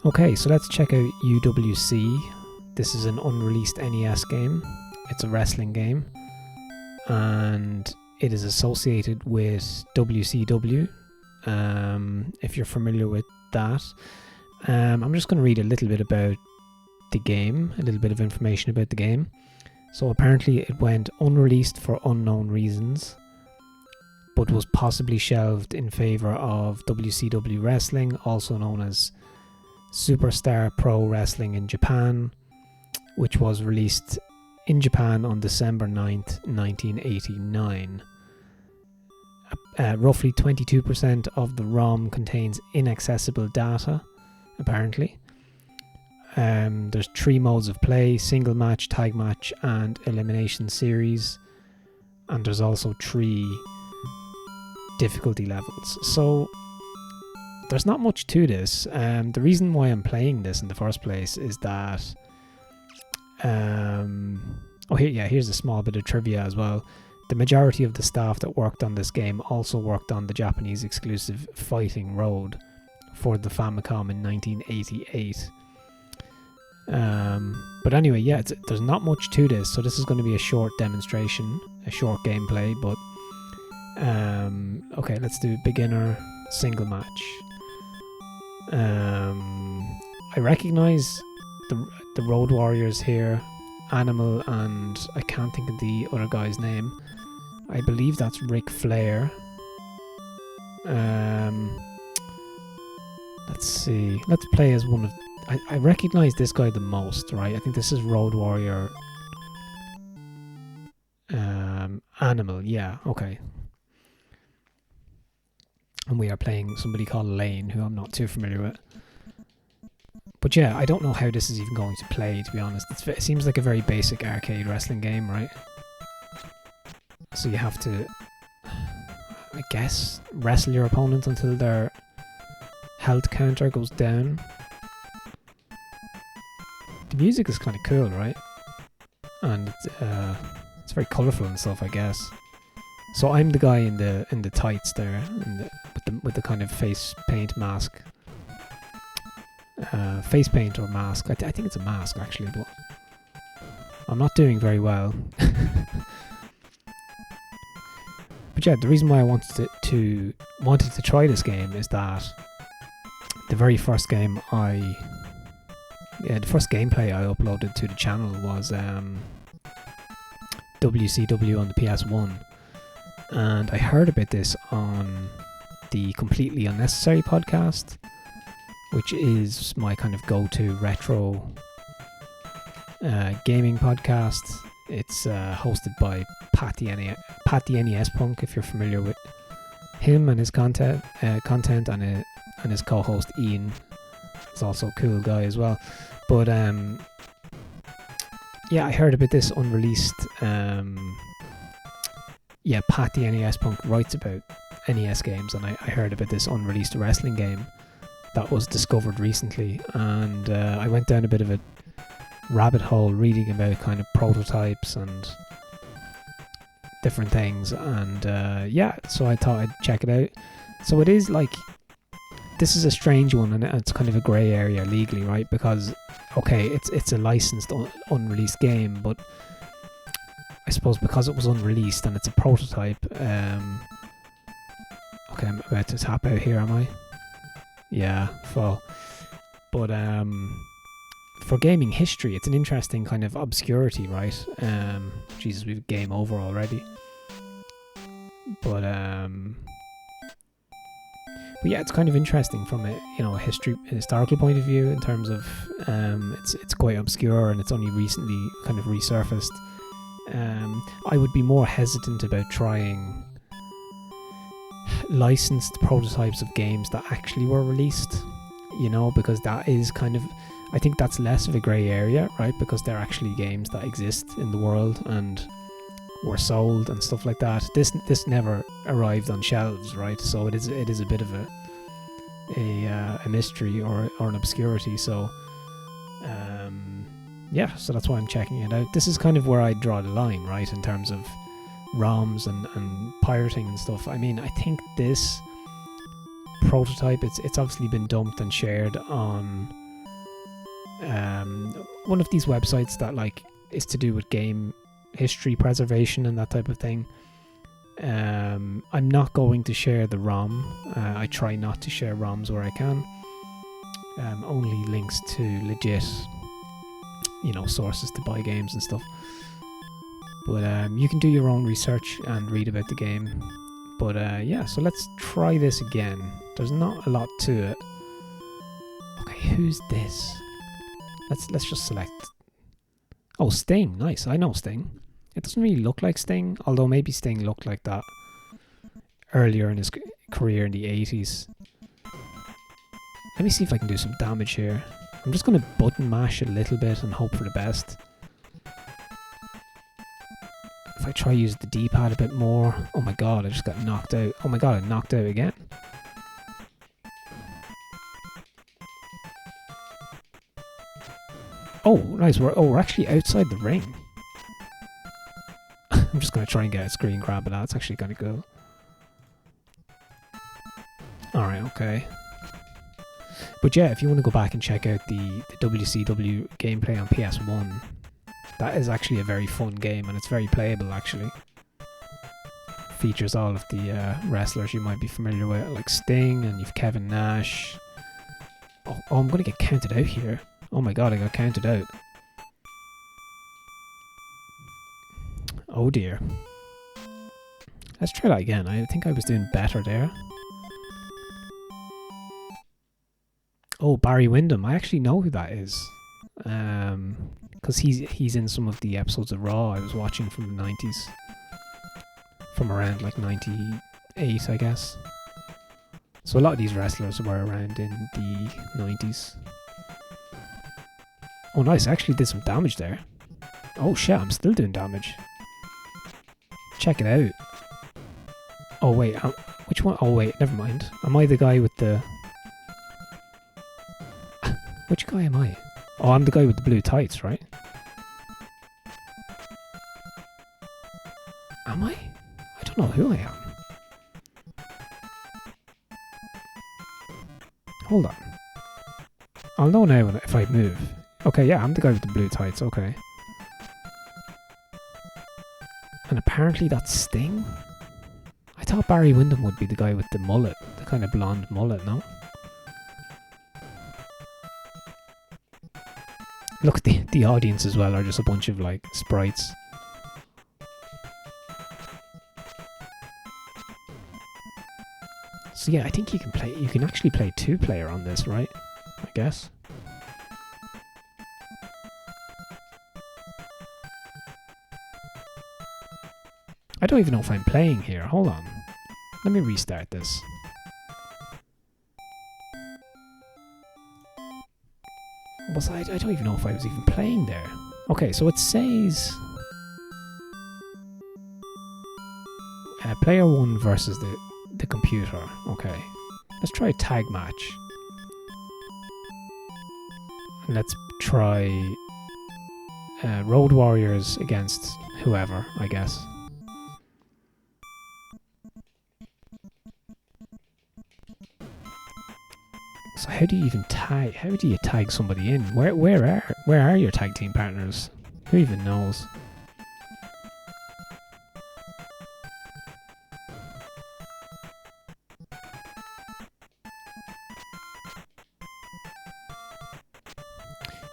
Okay, so let's check out UWC. This is an unreleased NES game. It's a wrestling game, and it is associated with WCW, if you're familiar with that. I'm just going to read a little bit about the game, a little bit of information about the game. So apparently it went unreleased for unknown reasons, but was possibly shelved in favour of WCW Wrestling, also known as Superstar Pro Wrestling in Japan, which was released in Japan on December 9th, 1989. Roughly 22% of the ROM contains inaccessible data, apparently. There's 3 modes of play: single match, tag match, and elimination series. And there's also 3 difficulty levels. So there's not much to this. The reason why I'm playing this in the first place is that here's a small bit of trivia as well. The majority of the staff that worked on this game also worked on the Japanese exclusive Fighting Road for the Famicom in 1988. But anyway, yeah, there's not much to this, so this is going to be a short demonstration, a short gameplay. But okay, let's do beginner single match. I recognize the Road Warriors here, Animal, and I can't think of the other guy's name. I believe that's Ric Flair. Let's see. Let's play as one of... I recognize this guy the most, right? I think this is Road Warrior... Animal, yeah, okay. And we are playing somebody called Lane, who I'm not too familiar with. But yeah, I don't know how this is even going to play, to be honest. It seems like a very basic arcade wrestling game, right? So you have to, I guess, wrestle your opponent until their health counter goes down. The music is kind of cool, right? And it's very colourful and stuff, I guess. So I'm the guy in the tights there, with the kind of face paint mask. Face paint or mask. I think it's a mask actually, but I'm not doing very well. But yeah, the reason why I wanted to try this game is that the very first game the first gameplay I uploaded to the channel was WCW on the PS1, and I heard about this on the Completely Unnecessary podcast, which is my kind of go-to retro gaming podcast. It's hosted by Pat the NES Punk, if you're familiar with him and his content, and his co-host Ian is also a cool guy as well. But yeah, I heard about this unreleased. Pat the NES Punk writes about NES games, and I heard about this unreleased wrestling game that was discovered recently, and I went down a bit of a rabbit hole reading about kind of prototypes and different things, and so I thought I'd check it out. So it is like, this is a strange one, and it's kind of a grey area legally, right? Because okay, it's a licensed unreleased game, but I suppose because it was unreleased and it's a prototype, okay, I'm about to tap out here, am I? Yeah, full. But for gaming history, it's an interesting kind of obscurity, right? Jesus, we've game over already. But yeah, it's kind of interesting from a historical point of view, in terms of it's quite obscure and it's only recently kind of resurfaced. I would be more hesitant about trying licensed prototypes of games that actually were released, because that is kind of, I think that's less of a grey area, right? Because they're actually games that exist in the world and were sold and stuff like that. This never arrived on shelves, right? So it is a bit of a mystery or an obscurity. So so that's why I'm checking it out. This is kind of where I draw the line, right, in terms of ROMs and pirating and stuff. I mean, I think this prototype, it's obviously been dumped and shared on one of these websites that like is to do with game history preservation and that type of thing. I'm not going to share the ROM. I try not to share ROMs where I can. Only links to legit, sources to buy games and stuff. But you can do your own research and read about the game. But yeah, so let's try this again. There's not a lot to it. Okay, who's this? Let's just select. Oh, Sting. Nice. I know Sting. It doesn't really look like Sting, although maybe Sting looked like that earlier in his career in the 80s. Let me see if I can do some damage here. I'm just going to button mash a little bit and hope for the best. If I try to use the D-pad a bit more... Oh my god, I just got knocked out. Oh my god, I knocked out again. Oh, nice. We're actually outside the ring. I'm just going to try and get a screen grab of that. It's actually kind of cool. Alright, okay. But yeah, if you want to go back and check out the WCW gameplay on PS1, that is actually a very fun game, and it's very playable actually. Features all of the wrestlers you might be familiar with, like Sting, and you've Kevin Nash. Oh, I'm going to get counted out here. Oh my god, I got counted out. Oh dear. Let's try that again. I think I was doing better there. Oh, Barry Windham. I actually know who that is. Because he's in some of the episodes of Raw I was watching from the 90s. From around like 98, I guess. So a lot of these wrestlers were around in the 90s. Oh nice, I actually did some damage there. Oh shit, I'm still doing damage. Check it out. Oh wait, which one? Oh wait, never mind. Am I the guy with the... Which guy am I? Oh, I'm the guy with the blue tights, right? Am I? I don't know who I am. Hold on. I'll know now if I move. Okay, yeah, I'm the guy with the blue tights, okay. And apparently that's Sting? I thought Barry Windham would be the guy with the mullet, the kind of blonde mullet, no? Look, the audience as well are just a bunch of like sprites. So yeah, I think you can actually play 2-player on this, right? I guess. I don't even know if I'm playing here. Hold on. Let me restart this. I don't even know if I was even playing there. Okay, so it says... player 1 versus the computer. Okay. Let's try a tag match. And let's try Road Warriors against whoever, I guess. So how do you even tag? How do you tag somebody in? Where are your tag team partners? Who even knows?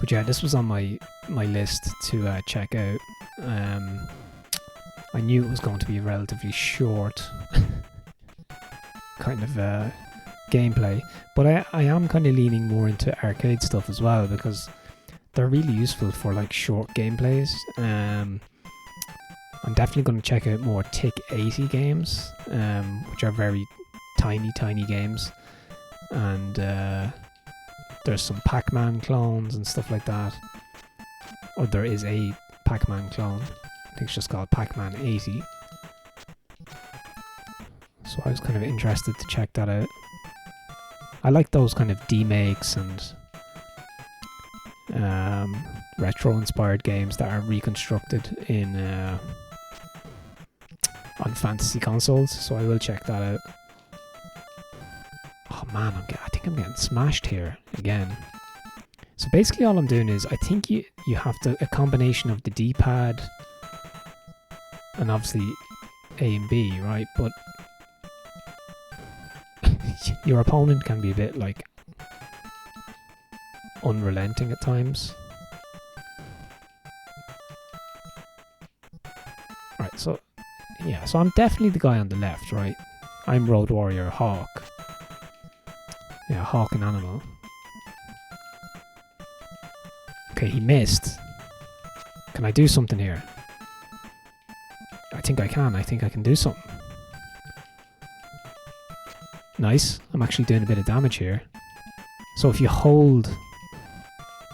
But yeah, this was on my list to check out. I knew it was going to be a relatively short kind of gameplay, but I am kind of leaning more into arcade stuff as well, because they're really useful for like short gameplays. I'm definitely going to check out more TIC 80 games, which are very tiny games, and there's some Pac-Man clones and stuff like that. Or there is a Pac-Man clone. I think it's just called Pac-Man 80. So I was kind of interested to check that out. I like those kind of demakes and retro-inspired games that are reconstructed in on fantasy consoles, so I will check that out. Oh man, I think I'm getting smashed here again. So basically all I'm doing is, I think you have a combination of the D-pad and obviously A and B, right? But your opponent can be a bit like unrelenting at times. Right, so yeah, so I'm definitely the guy on the left, right? I'm Road Warrior Hawk. Yeah, Hawk and Animal. Okay, he missed. Can I do something here? I think I can. I think I can do something. Nice. I'm actually doing a bit of damage here. So if you hold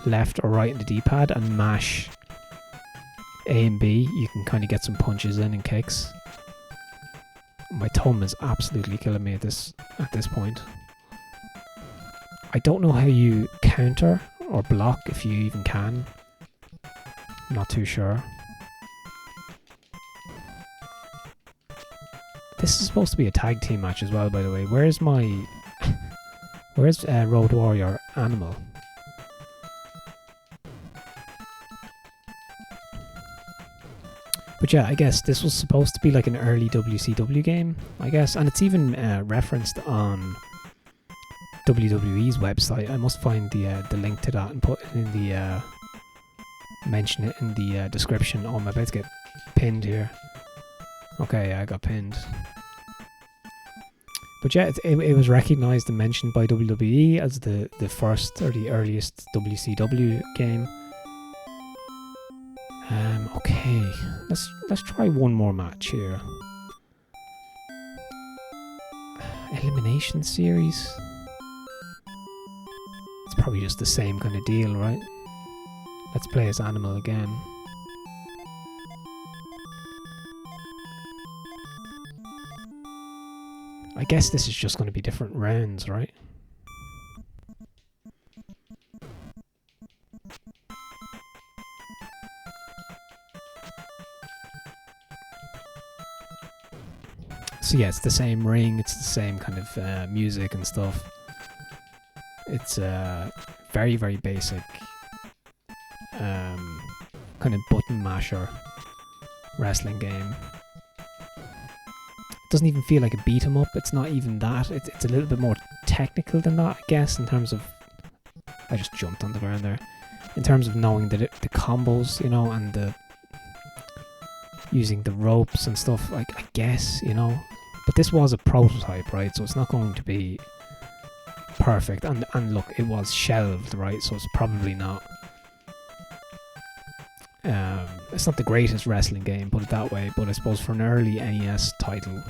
left or right in the D-pad and mash A and B, you can kind of get some punches in and kicks. My thumb is absolutely killing me at this point. I don't know how you counter or block, if you even can. I'm not too sure. This is supposed to be a tag team match as well, by the way. Where's Road Warrior Animal? But yeah, I guess this was supposed to be like an early WCW game, I guess. And it's even referenced on WWE's website. I must find the link to that and put it in the... mention it in the description. Oh, I'm about to get pinned here. Okay, I got pinned. But yeah, it was recognised and mentioned by WWE as the first or the earliest WCW game. Okay, let's try one more match here. Elimination series. It's probably just the same kind of deal, right? Let's play as Animal again. I guess this is just going to be different rounds, right? So yeah, it's the same ring, it's the same kind of music and stuff. It's very, very basic kind of button masher wrestling game. It doesn't even feel like a beat 'em up. It's not even that. It's a little bit more technical than that, I guess, in terms of... I just jumped on the ground there. In terms of knowing the combos, you know, and the using the ropes and stuff, like, I guess, you know. But this was a prototype, right? So it's not going to be perfect. And look, it was shelved, right? So it's probably not... it's not the greatest wrestling game, put it that way, but I suppose for an early NES title,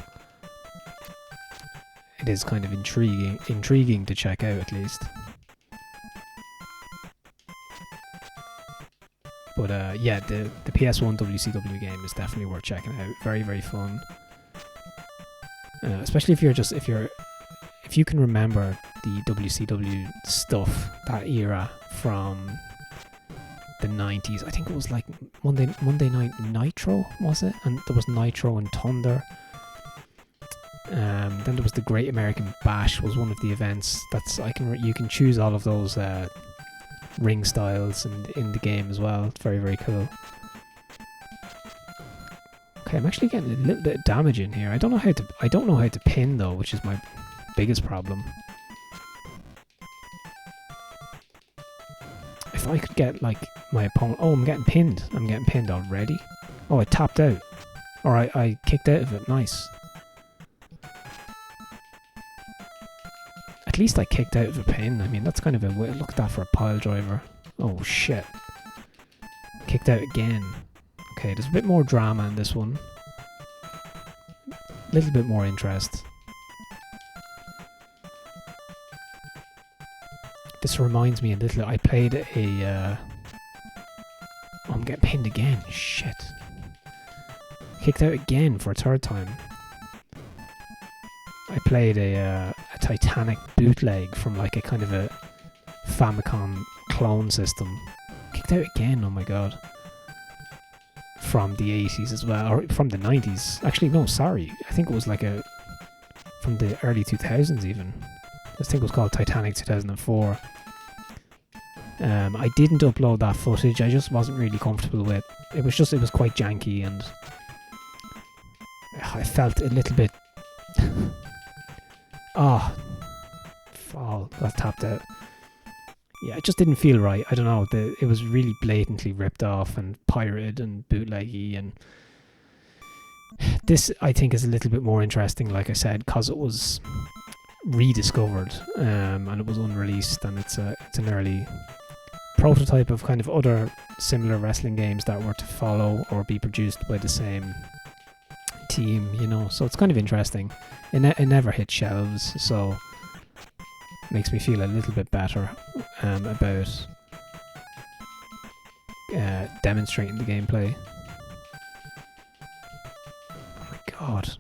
it is kind of intriguing to check out, at least. But yeah, the PS1 WCW game is definitely worth checking out. Very, very fun. Especially if you can remember the WCW stuff, that era from the 90s. I think it was like Monday Night Nitro, was it? And there was Nitro and Thunder. Then there was the Great American Bash, was one of the events. You can choose all of those ring styles in the game as well. It's very, very cool. Okay, I'm actually getting a little bit of damage in here. I don't know how to pin though, which is my biggest problem. If I could get like my opponent... Oh, I'm getting pinned. I'm getting pinned already. Oh, I tapped out. Or I kicked out of it. Nice. At least I kicked out of a pin. I mean, that's kind of a way. Look at that for a pile driver. Oh, shit. Kicked out again. Okay, there's a bit more drama in this one. A little bit more interest. This reminds me a little... I played a... Oh, I'm getting pinned again. Shit. Kicked out again for a third time. I played a Titanic bootleg from like a kind of a Famicom clone system. Kicked out again, oh my god. From the 80s as well, or from the 90s. Actually, no, sorry. I think it was like from the early 2000s even. I think it was called Titanic 2004. I didn't upload that footage. I just wasn't really comfortable with. It was quite janky, and I felt a little bit. Fall got tapped out. Yeah, it just didn't feel right. I don't know. It was really blatantly ripped off and pirated and bootleggy, and this I think is a little bit more interesting, like I said, because it was rediscovered and it was unreleased, and it's an early prototype of kind of other similar wrestling games that were to follow or be produced by the same team, you know. So it's kind of interesting. It never hit shelves, so makes me feel a little bit better about demonstrating the gameplay. Oh my god.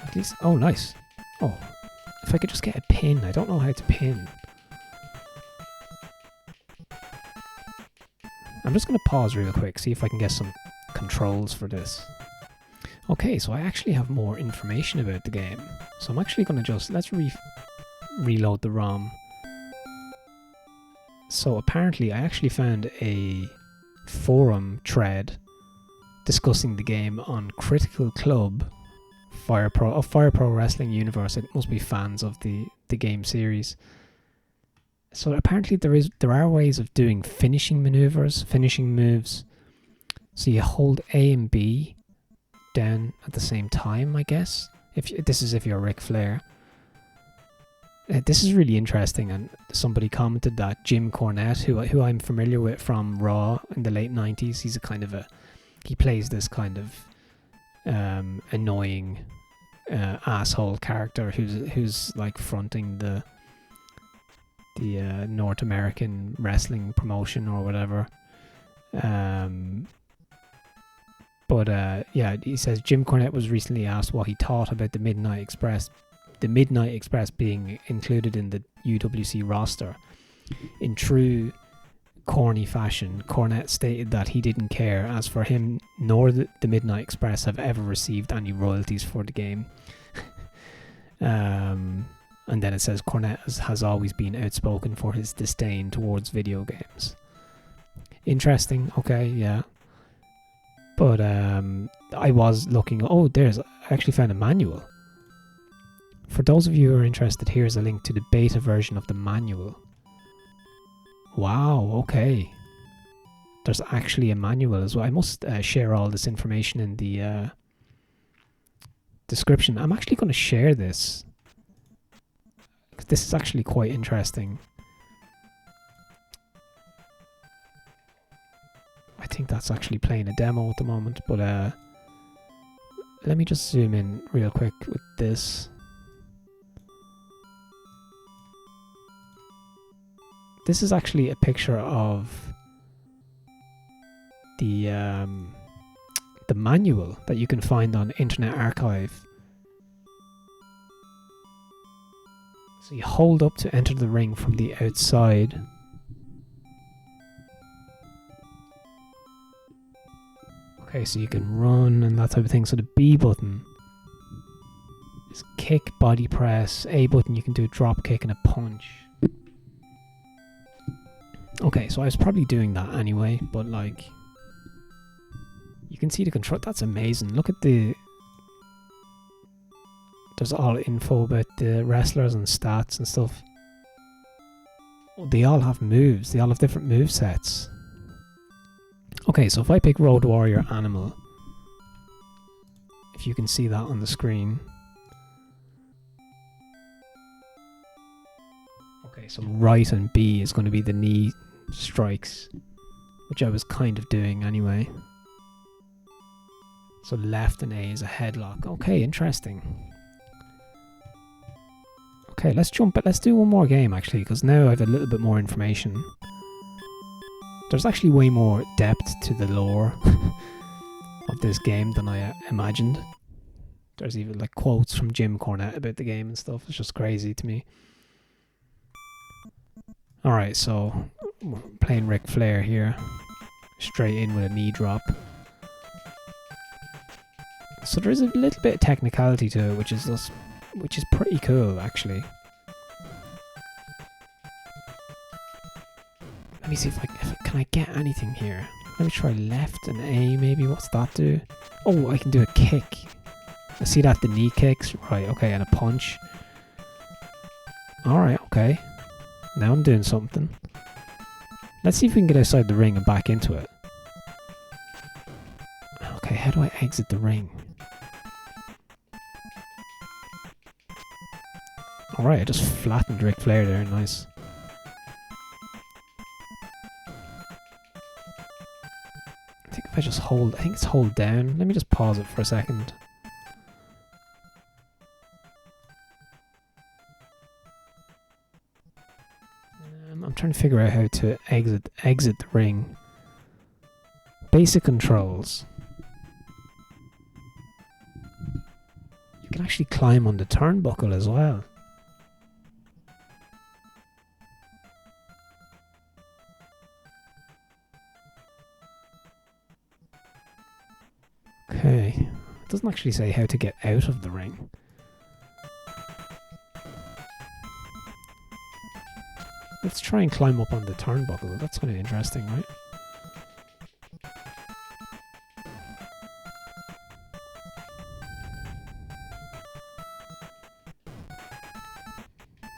At least, oh nice. Oh, if I could just get a pin. I don't know how to pin. I'm just going to pause real quick, see if I can get some controls for this. Okay, so I actually have more information about the game. So I'm actually going to let's reload the ROM. So apparently I actually found a forum thread discussing the game on Critical Club, Fire Pro Wrestling Universe. It must be fans of the game series. So apparently there are ways of doing finishing moves. So you hold A and B down at the same time, I guess. If you're Ric Flair. This is really interesting, and somebody commented that Jim Cornette, who I'm familiar with from Raw in the late 90s, he plays this kind of annoying asshole character who's like fronting the North American wrestling promotion or whatever. But he says Jim Cornette was recently asked what he thought about the Midnight Express being included in the UWC roster. In true corny fashion, Cornette stated that he didn't care, as for him nor the Midnight Express have ever received any royalties for the game. And then it says Cornette has always been outspoken for his disdain towards video games. Interesting, okay, yeah. But I was looking, I actually found a manual. For those of you who are interested, here's a link to the beta version of the manual. Wow, okay. There's actually a manual as well. I must share all this information in the description. I'm actually going to share this. This is actually quite interesting. I think that's actually playing a demo at the moment, but let me just zoom in real quick with this. This is actually a picture of the manual that you can find on Internet Archive. So you hold up to enter the ring from the outside. Okay, so you can run and that type of thing. So the B button is kick, body press. A button, you can do a drop kick and a punch. Okay, so I was probably doing that anyway, but like, you can see the control. That's amazing. Look at there's all info about the wrestlers and stats and stuff. Oh, they all have moves. They all have different move sets. Okay, so if I pick Road Warrior Animal, if you can see that on the screen. Okay, so right and B is going to be the knee strikes, which I was kind of doing anyway. So left and A is a headlock. Okay, interesting. Okay, let's do one more game actually, because now I have a little bit more information. There's actually way more depth to the lore of this game than I imagined. There's even like quotes from Jim Cornette about the game and stuff. It's just crazy to me. Alright, so we're playing Ric Flair here. Straight in with a knee drop. So there is a little bit of technicality to it, which is pretty cool actually. Let me see if can I get anything here? Let me try left and A maybe. What's that do? Oh, I can do a kick. I see that, the knee kicks. Right, okay, and a punch. Alright, okay. Now I'm doing something. Let's see if we can get outside the ring and back into it. Okay, how do I exit the ring? Alright, I just flattened Ric Flair there, nice. I think if I just hold, I think it's hold down. Let me just pause it for a second. I'm trying to figure out how to exit the ring. Basic controls. You can actually climb on the turnbuckle as well. Okay, it doesn't actually say how to get out of the ring. Let's try and climb up on the turnbuckle. That's kind of interesting, right?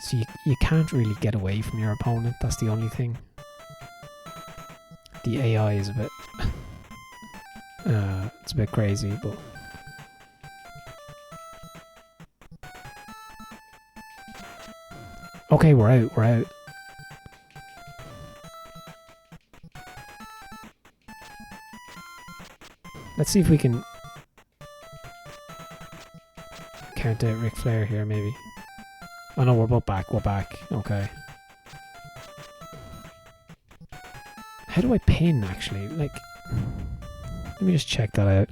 So you can't really get away from your opponent. That's the only thing. The AI is a bit it's a bit crazy, but okay, we're out. Let's see if we can count out Ric Flair here, maybe. Oh no, we're both back. We're back. Okay. How do I pin, actually? Like, let me just check that out.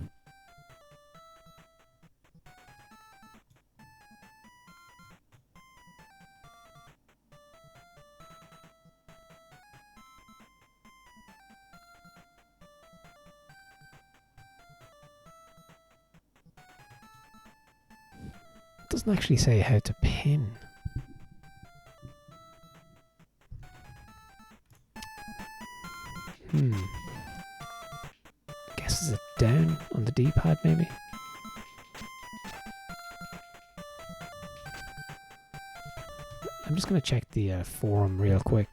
It doesn't actually say how to pin. I guess is it down on the D-pad maybe? I'm just going to check the forum real quick.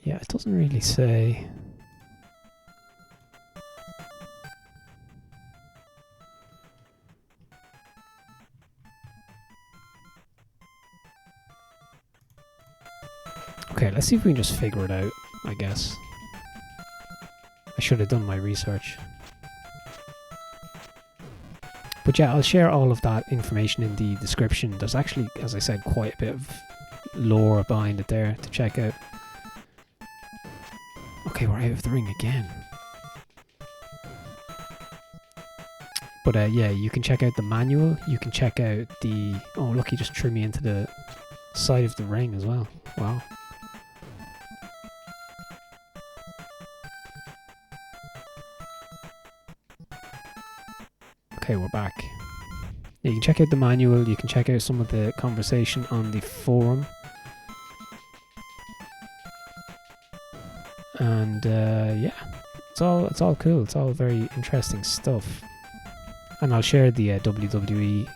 Yeah, it doesn't really say. Okay, let's see if we can just figure it out, I guess. I should have done my research. But yeah, I'll share all of that information in the description. There's actually, as I said, quite a bit of lore behind it there to check out. Okay, we're out of the ring again. But yeah, you can check out the manual. You can check out the... Oh, look, he just threw me into the side of the ring as well. Wow. Okay, we're back. Yeah, you can check out the manual. You can check out some of the conversation on the forum. And yeah, it's all cool. It's all very interesting stuff. And I'll share the WWE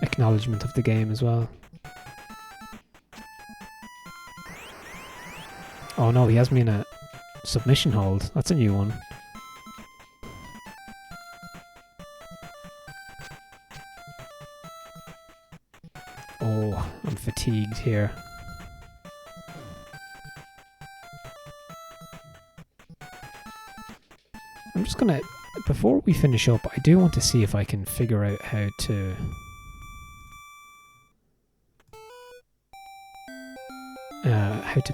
acknowledgement of the game as well. Oh no, he has me in a submission hold. That's a new one. Oh, I'm fatigued here. I'm just gonna, before we finish up, I do want to see if I can figure out how to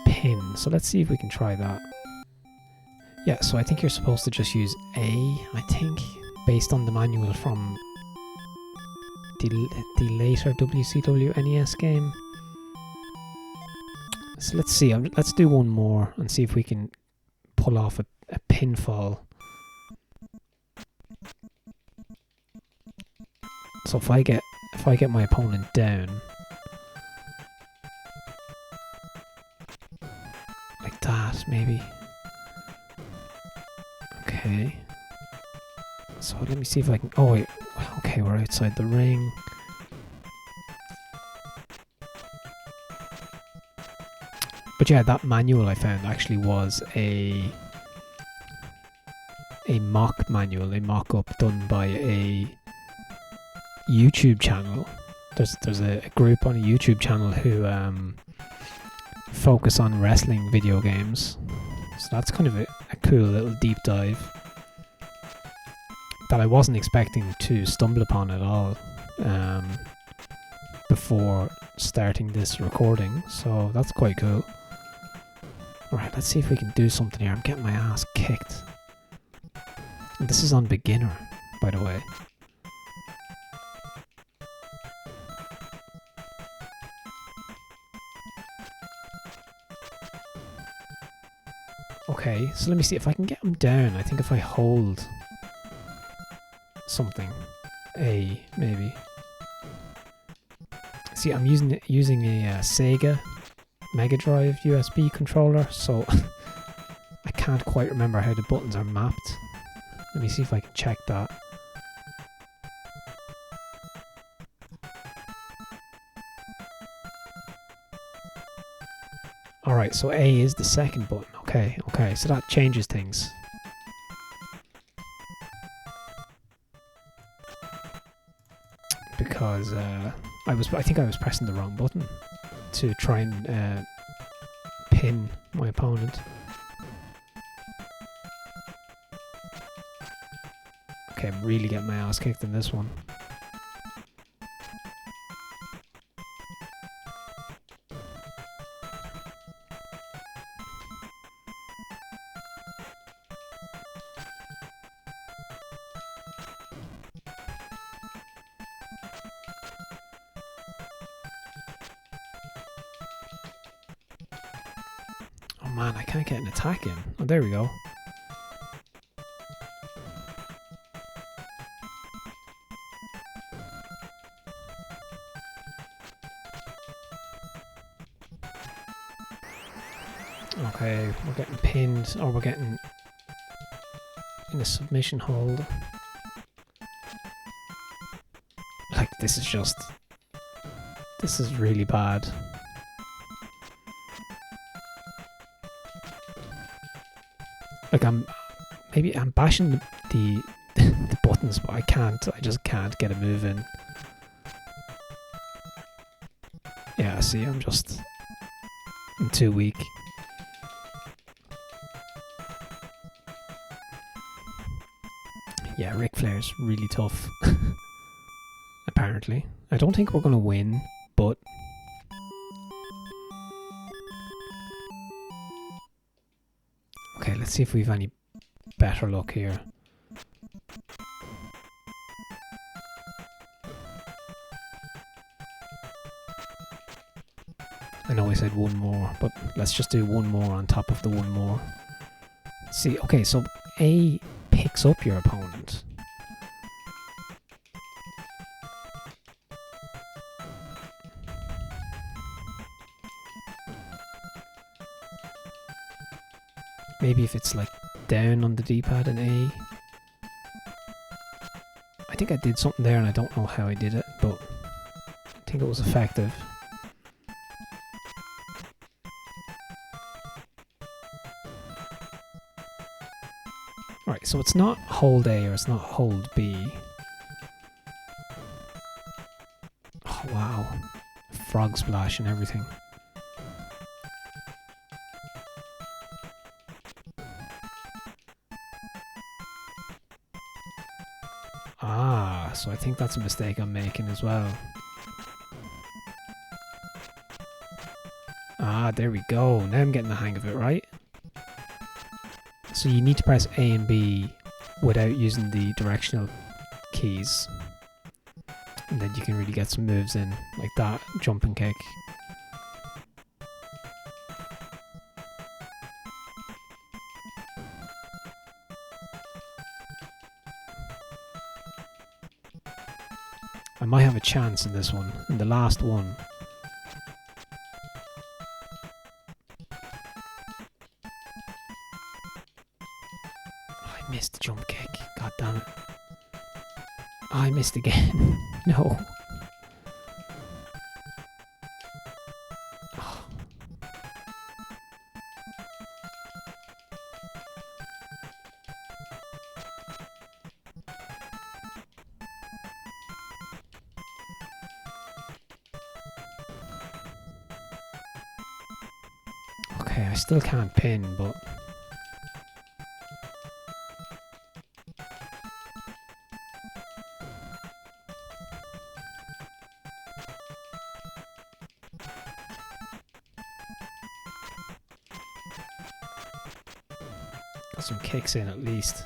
pin. So let's see if we can try that. Yeah, so I think you're supposed to just use A, I think, based on the manual from the later WCW NES game. So let's see. Let's do one more and see if we can pull off a pinfall. So if I get my opponent down like that, maybe. Okay. So let me see if I can. Oh wait. Okay, we're outside the ring. But yeah, that manual I found actually was a mock manual, a mock-up done by a YouTube channel. There's a group on a YouTube channel who focus on wrestling video games. So that's kind of a cool little deep dive that I wasn't expecting to stumble upon at all before starting this recording. So that's quite cool. Alright, let's see if we can do something here. I'm getting my ass kicked. And this is on beginner, by the way. Okay, so let me see if I can get him down. I think if I hold something, A maybe. See, I'm using a Sega Mega Drive USB controller, so I can't quite remember how the buttons are mapped. Let me see if I can check that. Alright, so A is the second button. Okay, so that changes things. Because I think I was pressing the wrong button to try and pin my opponent. Okay, I'm really getting my ass kicked in this one. Oh man, I can't get an attack in. Oh, there we go. Okay, we're getting pinned, or we're getting in a submission hold. Like, this is really bad. Like, I'm bashing the buttons, but I just can't get a move in. Yeah, see, I'm too weak. Yeah, Ric Flair's really tough. Apparently. I don't think we're gonna win, but okay, let's see if we've any better luck here. I know I said one more, but let's just do one more on top of the one more. See, okay, so A picks up your opponent. Maybe if it's like down on the D-pad in A. I think I did something there and I don't know how I did it, but I think it was effective. Alright, so it's not hold A or it's not hold B. Oh wow. Frog splash and everything. Ah, so I think that's a mistake I'm making as well. Ah, there we go. Now I'm getting the hang of it, right? So you need to press A and B without using the directional keys. And then you can really get some moves in, like that jump and kick. I might have a chance in this one, in the last one. Oh, I missed the jump kick. God damn it. Oh, I missed again. No. Oh. Okay, I still can't pin, but... got some kicks in at least.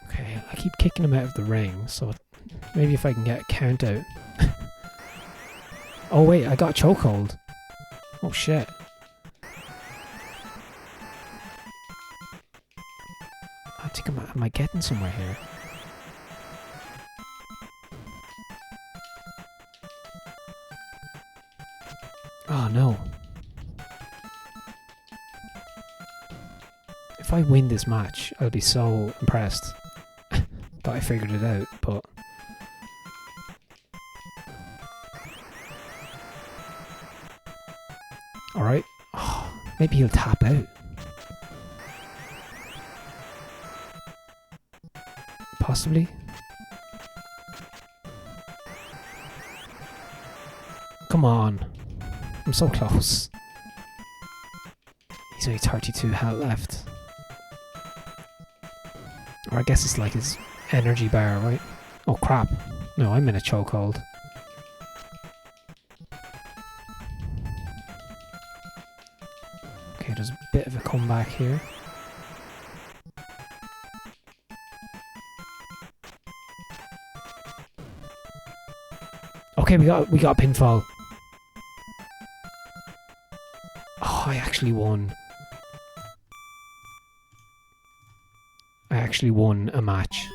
Okay, I keep kicking him out of the ring, so maybe if I can get a count out. Oh wait, I got a chokehold. Oh shit. I think am I getting somewhere here? Oh no. If I win this match, I'll be so impressed that I figured it out, but... Alright. Oh, maybe he'll tap out. Possibly. Come on. I'm so close. He's only 32 health left. Or I guess it's like his energy bar, right? Oh crap. No, I'm in a chokehold. Okay, there's a bit of a comeback here. Okay, we got a pinfall. Oh, I actually won. I actually won a match.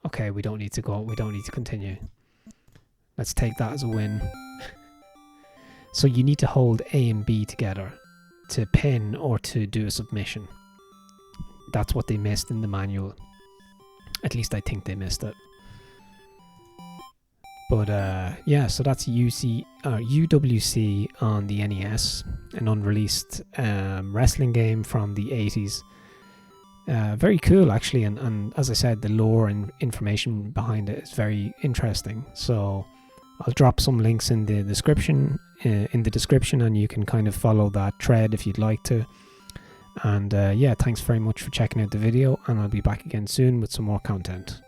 Okay, we don't need to go. We don't need to continue. Let's take that as a win. So you need to hold A and B together to pin or to do a submission. That's what they missed in the manual. At least I think they missed it. But yeah, so that's UWC on the NES, an unreleased wrestling game from the 80s. Very cool actually, and as I said, the lore and information behind it is very interesting. So I'll drop some links in the description, and you can kind of follow that thread if you'd like to. And yeah, thanks very much for checking out the video, and I'll be back again soon with some more content.